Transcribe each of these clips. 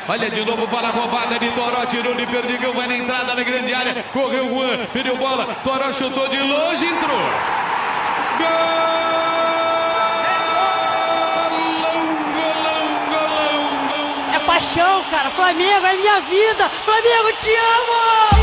Olha de novo para a roubada de Toró, tirou de Perdigão, vai na entrada da grande área, correu o Juan, perdeu bola, Toró chutou de longe, entrou. Gol! É paixão, cara, Flamengo é minha vida, Flamengo te amo!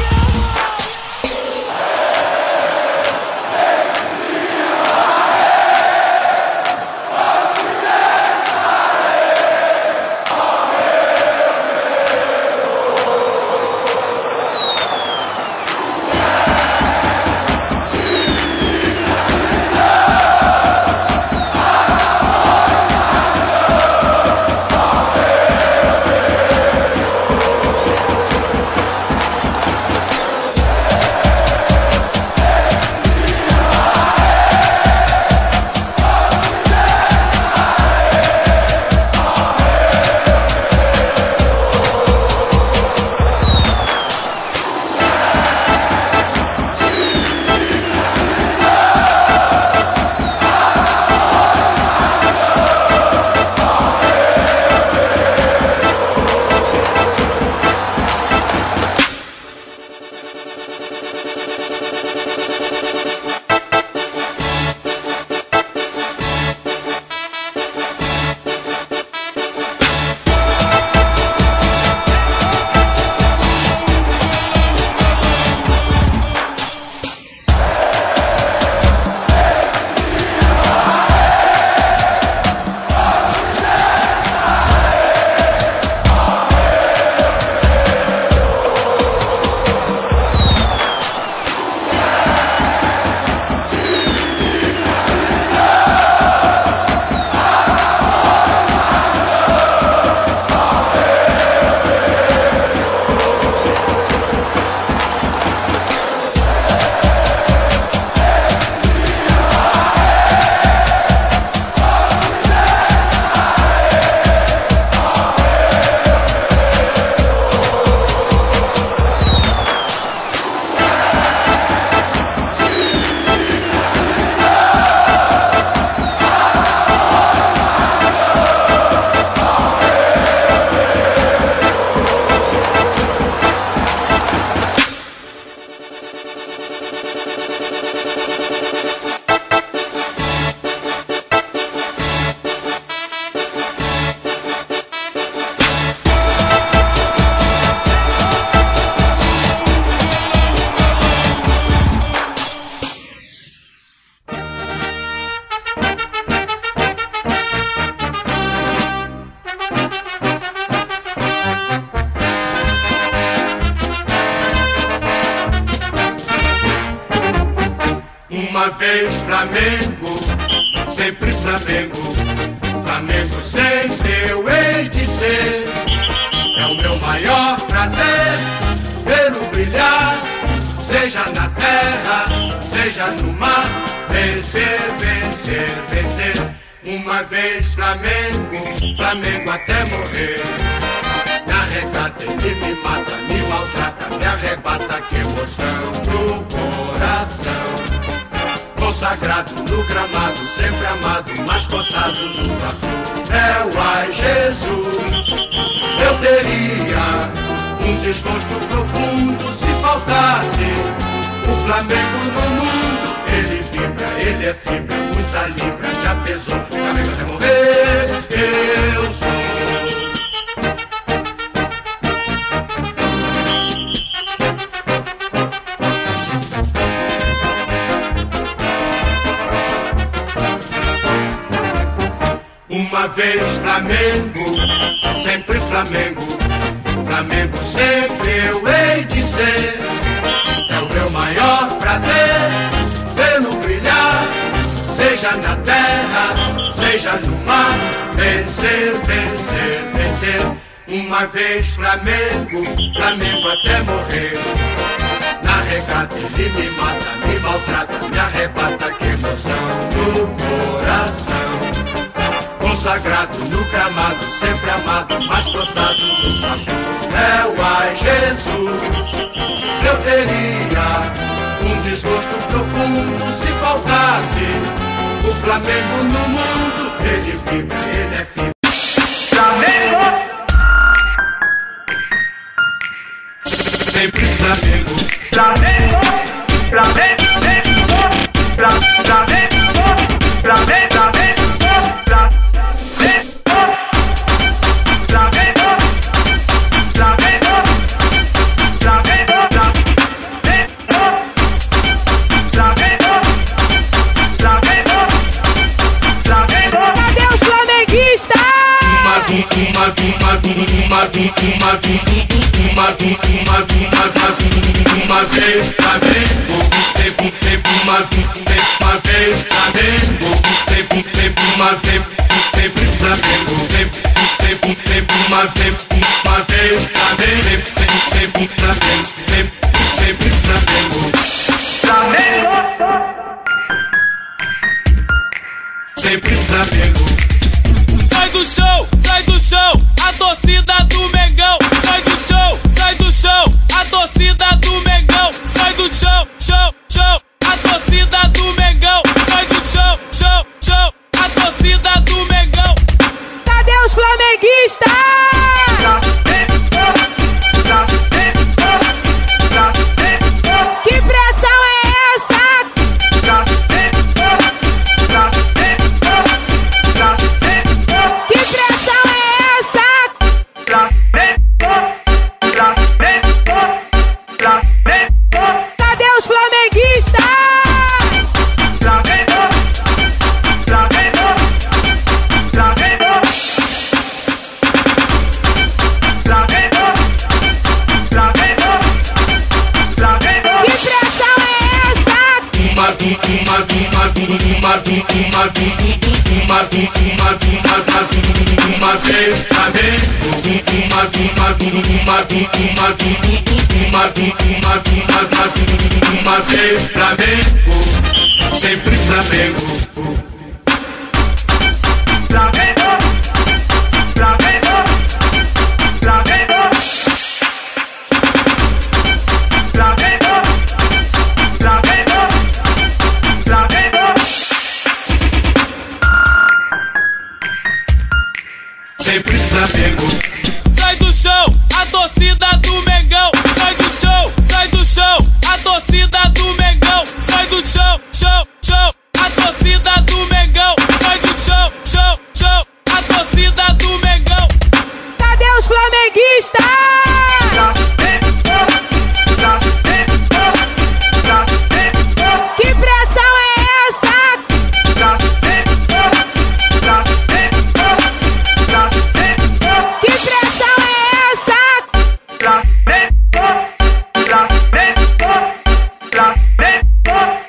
Uma vez Flamengo, sempre Flamengo, Flamengo sempre eu hei de ser. É o meu maior prazer vê-lo brilhar, seja na terra, seja no mar. Vencer, vencer, vencer. Uma vez Flamengo, Flamengo até morrer. Me arrecata, ele me mata, me maltrata, me arrebata, que emoção do coração. Consagrado no gramado, sempre amado, mascotado no vapor. É o ai Jesus. Eu teria um desgosto profundo se faltasse o Flamengo no mundo. Ele vibra, ele é fibra, muita libra, já pesou, Flamengo até morrer. Eu sou. Uma vez Flamengo, sempre Flamengo, Flamengo sempre eu hei de ser. É o meu maior prazer vê-lo brilhar, seja na terra, seja no mar. Vencer, vencer, vencer. Uma vez Flamengo, Flamengo até morrer. Na regata ele me mata, me maltrata, me arrebata, que emoção do coração. Consagrado no gramado, sempre amado, mascotado no vapor. É o ai Jesus. Eu teria um desgosto profundo se faltasse o Flamengo no mundo. Ele vibra, ele é fibra. Flamengo! vez Flamengo, uma vez Flamengo, uma vez sempre Flamengo, uma vez Flamengo, sempre Flamengo, sempre Flamengo, sempre Flamengo. Sai do chão, a torcida do Mengão. Sai do chão, a torcida do Mengão. Sai do chão, a torcida do Mengão. Sai do chão, a torcida do Mengão. Cadê os flamenguistas? Que pressão é essa? Que pressão é essa? Cadê os flamenguistas? Que pressão é essa? Uma vez Flamengo, uma vez Flamengo, sempre Flamengo. Sempre Flamengo. Sai do chão, a torcida do Mengão. Sai do chão, a torcida do Mengão. Sai do chão, a torcida do Mengão. Sai do chão, a torcida do Mengão. Cadê os flamenguistas? Que pressão é essa? Que pressão é essa?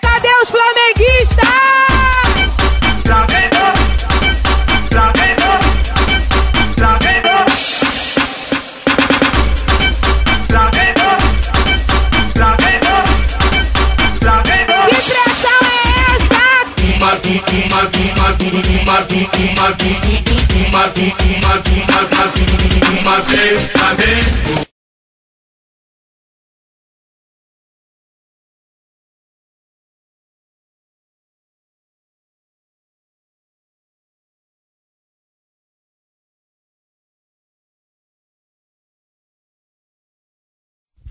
Cadê os flamenguistas? Que pressão é essa? Uma vez Flamengo.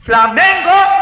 Flamengo.